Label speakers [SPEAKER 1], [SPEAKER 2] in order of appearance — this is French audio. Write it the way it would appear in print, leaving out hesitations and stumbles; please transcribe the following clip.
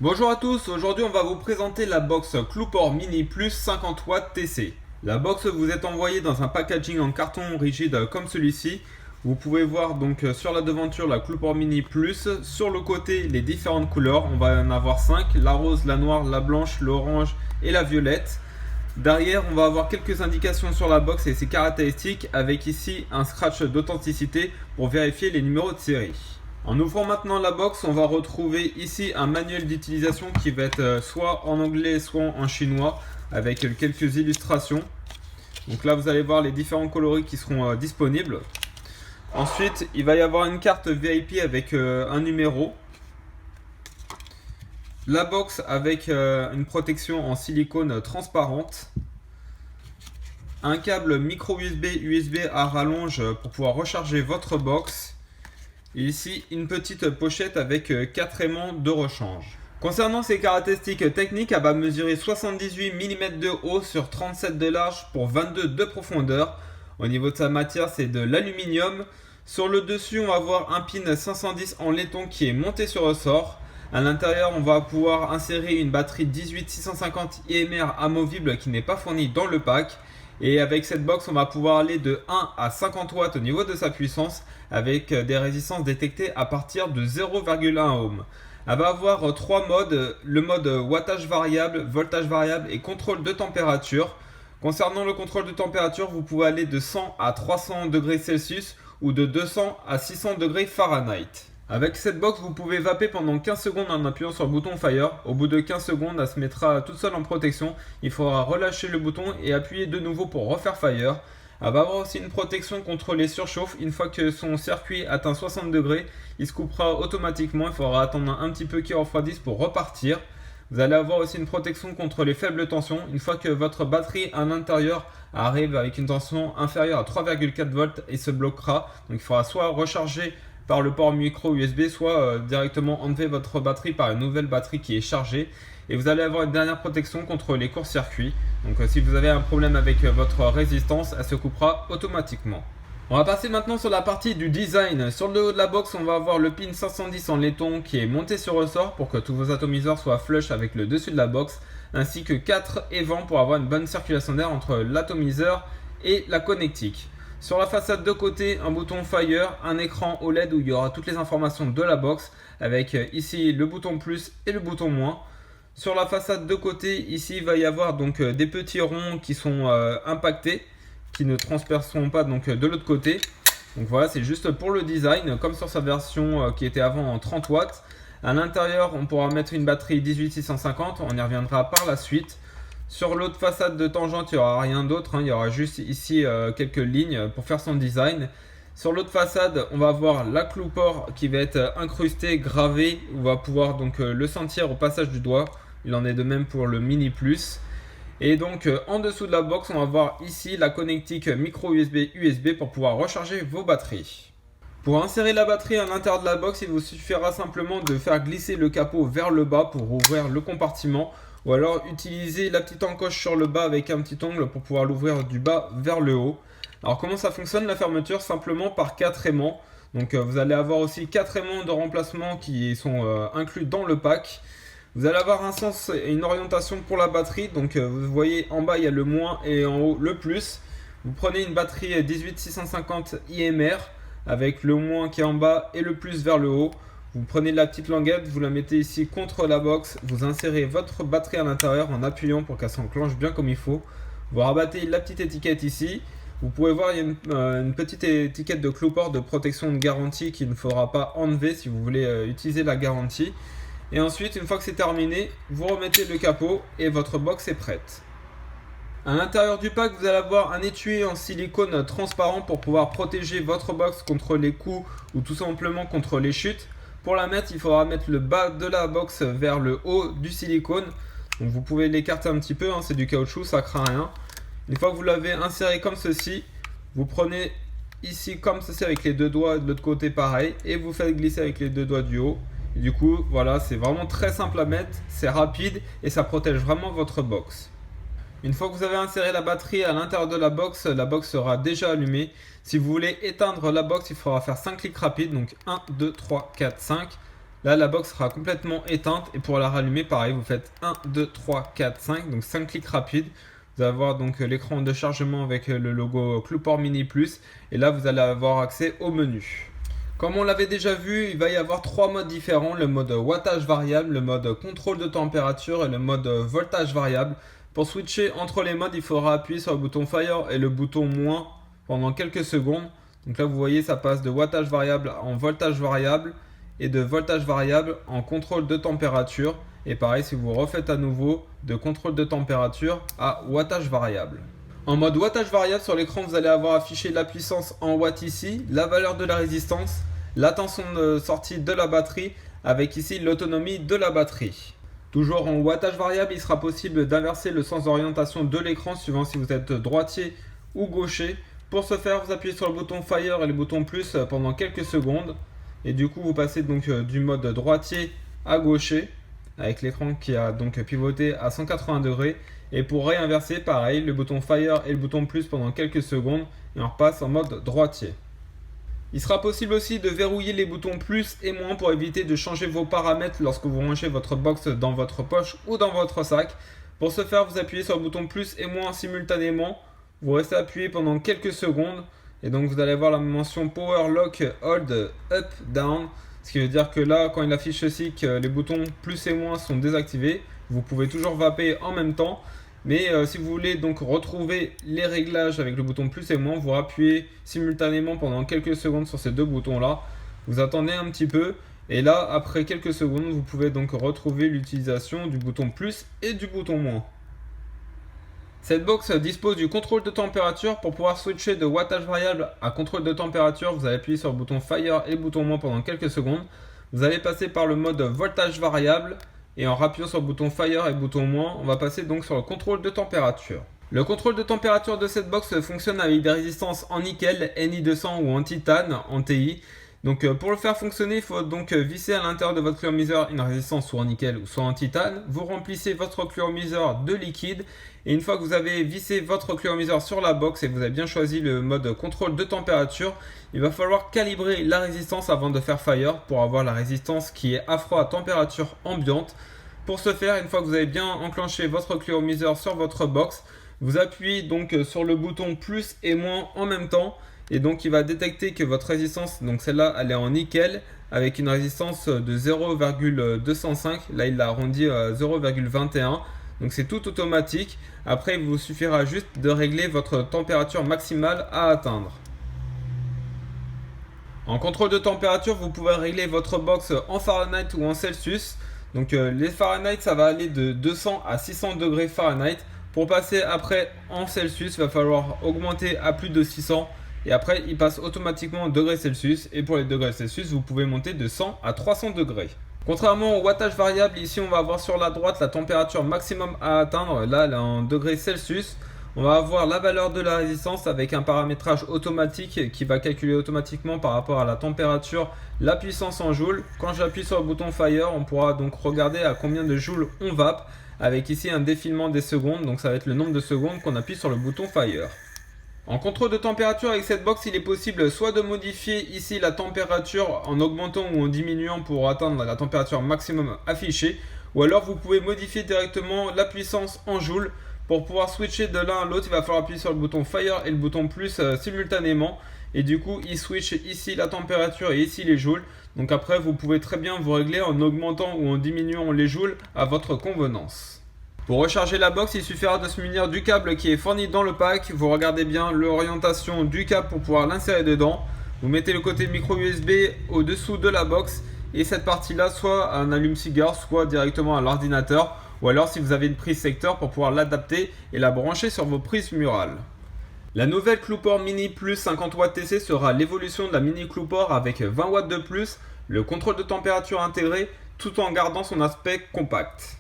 [SPEAKER 1] Bonjour à tous, aujourd'hui on va vous présenter la box Cloupor Mini Plus 50 watts TC. La box vous est envoyée dans un packaging en carton rigide comme celui-ci. Vous pouvez voir donc sur la devanture la Cloupor Mini Plus, sur le côté les différentes couleurs, on va en avoir 5, la rose, la noire, la blanche, l'orange et la violette. Derrière on va avoir quelques indications sur la box et ses caractéristiques avec ici un scratch d'authenticité pour vérifier les numéros de série. En ouvrant maintenant la box, on va retrouver ici un manuel d'utilisation qui va être soit en anglais, soit en chinois, avec quelques illustrations. Donc là, vous allez voir les différents coloris qui seront disponibles. Ensuite, il va y avoir une carte VIP avec un numéro. La box avec une protection en silicone transparente. Un câble micro USB à rallonge pour pouvoir recharger votre box. Et ici, une petite pochette avec 4 aimants de rechange. Concernant ses caractéristiques techniques, elle va mesurer 78 mm de haut sur 37 de large pour 22 de profondeur. Au niveau de sa matière, c'est de l'aluminium. Sur le dessus, on va avoir un pin 510 en laiton qui est monté sur ressort. À l'intérieur, on va pouvoir insérer une batterie 18650 IMR amovible qui n'est pas fournie dans le pack. Et avec cette box, on va pouvoir aller de 1 à 50 watts au niveau de sa puissance avec des résistances détectées à partir de 0,1 ohm. Elle va avoir 3 modes, le mode wattage variable, voltage variable et contrôle de température. Concernant le contrôle de température, vous pouvez aller de 100 à 300 degrés Celsius ou de 200 à 600 degrés Fahrenheit. Avec cette box, vous pouvez vaper pendant 15 secondes en appuyant sur le bouton Fire. Au bout de 15 secondes, elle se mettra toute seule en protection. Il faudra relâcher le bouton et appuyer de nouveau pour refaire Fire. Elle va avoir aussi une protection contre les surchauffes. Une fois que son circuit atteint 60 degrés, il se coupera automatiquement. Il faudra attendre un petit peu qu'il refroidisse pour repartir. Vous allez avoir aussi une protection contre les faibles tensions. Une fois que votre batterie à l'intérieur arrive avec une tension inférieure à 3,4 volts, il se bloquera. Donc il faudra soit recharger par le port micro USB, soit directement enlever votre batterie par une nouvelle batterie qui est chargée. Et vous allez avoir une dernière protection contre les courts-circuits. Donc si vous avez un problème avec votre résistance, elle se coupera automatiquement. On va passer maintenant sur la partie du design. Sur le haut de la box, on va avoir le pin 510 en laiton qui est monté sur ressort pour que tous vos atomiseurs soient flush avec le dessus de la box, ainsi que 4 évents pour avoir une bonne circulation d'air entre l'atomiseur et la connectique. Sur la façade de côté, un bouton Fire, un écran OLED où il y aura toutes les informations de la box avec ici le bouton plus et le bouton moins. Sur la façade de côté, ici il va y avoir donc des petits ronds qui sont impactés, qui ne transperceront pas donc de l'autre côté. Donc voilà, c'est juste pour le design, comme sur sa version qui était avant en 30 watts. À l'intérieur, on pourra mettre une batterie 18650, on y reviendra par la suite. Sur l'autre façade de tangente, il n'y aura rien d'autre, il y aura juste ici quelques lignes pour faire son design. Sur l'autre façade, on va avoir la Cloupor qui va être incrustée, gravée. On va pouvoir donc le sentir au passage du doigt. Il en est de même pour le Mini Plus. Et donc en dessous de la box, on va voir ici la connectique micro USB pour pouvoir recharger vos batteries. Pour insérer la batterie à l'intérieur de la box, il vous suffira simplement de faire glisser le capot vers le bas pour ouvrir le compartiment. Ou alors utiliser la petite encoche sur le bas avec un petit ongle pour pouvoir l'ouvrir du bas vers le haut. Alors comment ça fonctionne la fermeture? Simplement par 4 aimants. Donc vous allez avoir aussi 4 aimants de remplacement qui sont inclus dans le pack. Vous allez avoir un sens et une orientation pour la batterie. Donc vous voyez en bas il y a le moins et en haut le plus. Vous prenez une batterie 18650 IMR avec le moins qui est en bas et le plus vers le haut. Vous prenez la petite languette, vous la mettez ici contre la box, vous insérez votre batterie à l'intérieur en appuyant pour qu'elle s'enclenche bien comme il faut. Vous rabattez la petite étiquette ici. Vous pouvez voir, il y a une petite étiquette de Cloupor de protection de garantie qu'il ne faudra pas enlever si vous voulez utiliser la garantie. Et ensuite, une fois que c'est terminé, vous remettez le capot et votre box est prête. À l'intérieur du pack, vous allez avoir un étui en silicone transparent pour pouvoir protéger votre box contre les coups ou tout simplement contre les chutes. Pour la mettre, il faudra mettre le bas de la box vers le haut du silicone. Donc vous pouvez l'écarter un petit peu, c'est du caoutchouc, ça craint rien. Une fois que vous l'avez inséré comme ceci, vous prenez ici comme ceci avec les deux doigts, de l'autre côté pareil, et vous faites glisser avec les deux doigts du haut. Et du coup, voilà, c'est vraiment très simple à mettre, c'est rapide et ça protège vraiment votre box. Une fois que vous avez inséré la batterie à l'intérieur de la box sera déjà allumée. Si vous voulez éteindre la box, il faudra faire 5 clics rapides, donc 1, 2, 3, 4, 5. Là, la box sera complètement éteinte et pour la rallumer, pareil, vous faites 1, 2, 3, 4, 5, donc 5 clics rapides. Vous allez avoir donc l'écran de chargement avec le logo CluePort Mini Plus et là, vous allez avoir accès au menu. Comme on l'avait déjà vu, il va y avoir 3 modes différents, le mode wattage variable, le mode contrôle de température et le mode voltage variable. Pour switcher entre les modes, il faudra appuyer sur le bouton Fire et le bouton moins pendant quelques secondes. Donc là, vous voyez, ça passe de wattage variable en voltage variable et de voltage variable en contrôle de température. Et pareil, si vous refaites à nouveau de contrôle de température à wattage variable. En mode wattage variable, sur l'écran, vous allez avoir affiché la puissance en watts ici, la valeur de la résistance, la tension de sortie de la batterie, avec ici l'autonomie de la batterie. Toujours en wattage variable, il sera possible d'inverser le sens d'orientation de l'écran suivant si vous êtes droitier ou gaucher. Pour ce faire, vous appuyez sur le bouton Fire et le bouton plus pendant quelques secondes. Et du coup, vous passez donc du mode droitier à gaucher, avec l'écran qui a donc pivoté à 180 degrés. Et pour réinverser, pareil, le bouton Fire et le bouton plus pendant quelques secondes et on repasse en mode droitier. Il sera possible aussi de verrouiller les boutons plus et moins pour éviter de changer vos paramètres lorsque vous rangez votre box dans votre poche ou dans votre sac. Pour ce faire, vous appuyez sur le bouton plus et moins simultanément. Vous restez appuyé pendant quelques secondes et donc vous allez voir la mention Power Lock Hold Up Down. Ce qui veut dire que là, quand il affiche ceci, que les boutons plus et moins sont désactivés, vous pouvez toujours vaper en même temps. Mais si vous voulez donc retrouver les réglages avec le bouton plus et moins, vous appuyez simultanément pendant quelques secondes sur ces deux boutons là. Vous attendez un petit peu et là, après quelques secondes, vous pouvez donc retrouver l'utilisation du bouton plus et du bouton moins. Cette box dispose du contrôle de température. Pour pouvoir switcher de wattage variable à contrôle de température, vous allez appuyer sur le bouton Fire et le bouton moins pendant quelques secondes. Vous allez passer par le mode voltage variable et en appuyant sur le bouton Fire et le bouton moins, on va passer donc sur le contrôle de température. Le contrôle de température de cette box fonctionne avec des résistances en nickel, Ni200 ou en titane, en TI. Donc pour le faire fonctionner, il faut donc visser à l'intérieur de votre cluomiseur une résistance soit en nickel ou soit en titane. Vous remplissez votre cluomiseur de liquide et une fois que vous avez vissé votre cluomiseur sur la box et que vous avez bien choisi le mode contrôle de température, il va falloir calibrer la résistance avant de faire Fire pour avoir la résistance qui est à froid à température ambiante. Pour ce faire, une fois que vous avez bien enclenché votre cluomiseur sur votre box, vous appuyez donc sur le bouton plus et moins en même temps. Et donc il va détecter que votre résistance, donc celle-là, elle est en nickel avec une résistance de 0,205. Là, il l'a arrondi à 0,21. Donc c'est tout automatique. Après, il vous suffira juste de régler votre température maximale à atteindre. En contrôle de température, vous pouvez régler votre box en Fahrenheit ou en Celsius. Donc les Fahrenheit, ça va aller de 200 à 600 degrés Fahrenheit. Pour passer après en Celsius, il va falloir augmenter à plus de 600. Et après, il passe automatiquement en degrés Celsius. Et pour les degrés Celsius, vous pouvez monter de 100 à 300 degrés. Contrairement au wattage variable, ici on va avoir sur la droite la température maximum à atteindre. Là, elle est en degrés Celsius. On va avoir la valeur de la résistance avec un paramétrage automatique qui va calculer automatiquement par rapport à la température la puissance en joules. Quand j'appuie sur le bouton Fire, on pourra donc regarder à combien de joules on vape avec ici un défilement des secondes. Donc ça va être le nombre de secondes qu'on appuie sur le bouton Fire. En contrôle de température avec cette box, il est possible soit de modifier ici la température en augmentant ou en diminuant pour atteindre la température maximum affichée, ou alors vous pouvez modifier directement la puissance en joules. Pour pouvoir switcher de l'un à l'autre, il va falloir appuyer sur le bouton Fire et le bouton plus simultanément. Et du coup, il switch ici la température et ici les joules. Donc après, vous pouvez très bien vous régler en augmentant ou en diminuant les joules à votre convenance. Pour recharger la box, il suffira de se munir du câble qui est fourni dans le pack. Vous regardez bien l'orientation du câble pour pouvoir l'insérer dedans. Vous mettez le côté micro USB au-dessous de la box. Et cette partie-là, soit un allume-cigare, soit directement à l'ordinateur. Ou alors si vous avez une prise secteur pour pouvoir l'adapter et la brancher sur vos prises murales. La nouvelle CluePort Mini Plus 50 Watts TC sera l'évolution de la Mini CluePort avec 20 watts de plus, le contrôle de température intégré tout en gardant son aspect compact.